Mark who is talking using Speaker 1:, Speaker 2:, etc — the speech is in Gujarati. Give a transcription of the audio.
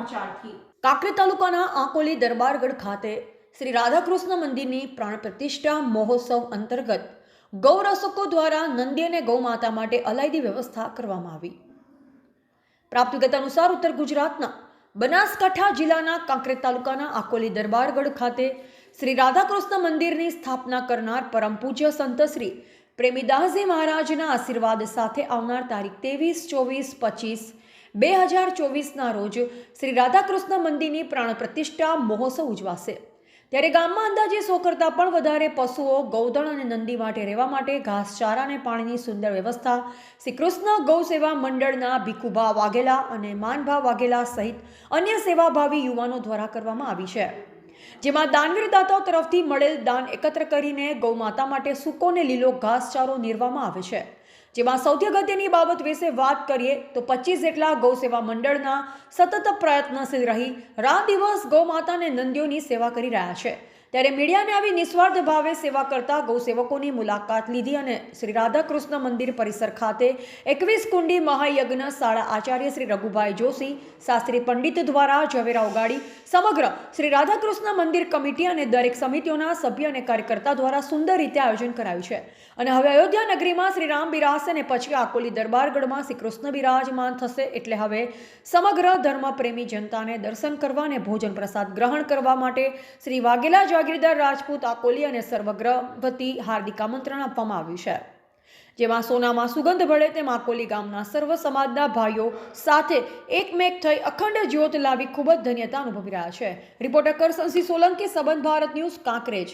Speaker 1: સમાચારથી કાંકરેજ તાલુકાના આકોલી દરબારગઢ ખાતે શ્રી રાધાકૃષ્ણ મંદિરની પ્રાણ પ્રતિષ્ઠા મહોત્સવ અંતર્ગત ગૌરક્ષકો દ્વારા નંદી અને ગૌ માતા માટે અલાયદી વ્યવસ્થા કરવામાં આવી। પ્રાપ્ત વિગત અનુસાર ઉત્તર ગુજરાતના બનાસકાંઠા જિલ્લાના કાંકરેજ તાલુકાના આકોલી દરબારગઢ ખાતે શ્રી રાધાકૃષ્ણ મંદિરની સ્થાપના કરનાર પરમ પૂજ્ય સંત શ્રી પ્રેમીદાસજી મહારાજના આશીર્વાદ સાથે આવનાર તારીખ 23-24-25-2024ના રોજ શ્રી રાધાકૃષ્ણ મંદિરની પ્રાણ પ્રતિષ્ઠા મહોત્સવ ઉજવાશે। ત્યારે ગામમાં અંદાજે 100 કરતાં પણ વધારે પશુઓ ગૌધન અને નંદી માટે રહેવા માટે ઘાસચારા અને પાણીની સુંદર વ્યવસ્થા શ્રી કૃષ્ણ ગૌ સેવા મંડળના ભીખુભા વાઘેલા અને માનભા વાઘેલા સહિત અન્ય સેવાભાવી યુવાનો દ્વારા કરવામાં આવી છે, જેમાં દાનવીર દાતાઓ તરફથી મળેલ દાન એકત્ર કરીને ગૌ માતા માટે સૂકો અને લીલો ઘાસચારો નીરવામાં આવે છે। જેમાં સૌથી અગત્યની બાબત વિશે વાત કરીએ તો 25 જેટલા ગૌ સેવા મંડળના સતત પ્રયત્નશીલ રહી રાત દિવસ ગૌ માતા અને નંદીઓની સેવા કરી રહ્યા છે। ત્યારે મીડિયાને આવી નિસ્વાર્થ ભાવે સેવા કરતા ગૌ સેવકોની મુલાકાત લીધી અને શ્રી રાધાકૃષ્ણ મંદિર પરિસર ખાતે 21 કુંડી મહાયજ્ઞ શાળા આચાર્ય શ્રી રઘુભાઈ જોશી શાસ્ત્રી પંડિત દ્વારા ઝવેરા ઉગાડી સમગ્ર શ્રી રાધાકૃષ્ણ મંદિર કમિટી અને દરેક સમિતિઓના સભ્ય અને કાર્યકર્તા દ્વારા સુંદર રીતે આયોજન કરાયું છે। અને હવે અયોધ્યા નગરીમાં શ્રી રામ બિરાજશે અને પછી આકોલી દરબારગઢમાં શ્રી કૃષ્ણ બિરાજમાન થશે। એટલે હવે સમગ્ર ધર્મપ્રેમી જનતાને દર્શન કરવા અને ભોજન પ્રસાદ ગ્રહણ કરવા માટે શ્રી વાઘેલા જાગીરદાર રાજપૂત આકોલી અને સર્વગ્રહ વતી હાર્દિક આમંત્રણ આપવામાં આવ્યું છે, જેમાં સોનામાં સુગંધ ભળે તેમ આકોલી ગામના સર્વ સમાજના ભાઈઓ સાથે એકમેક થઈ અખંડ જ્યોત લાવી ખૂબ જ ધન્યતા અનુભવી રહ્યા છે। રિપોર્ટર કરસનસિંહ સોલંકી, સંબંધ ભારત ન્યૂઝ, કાંકરેજ।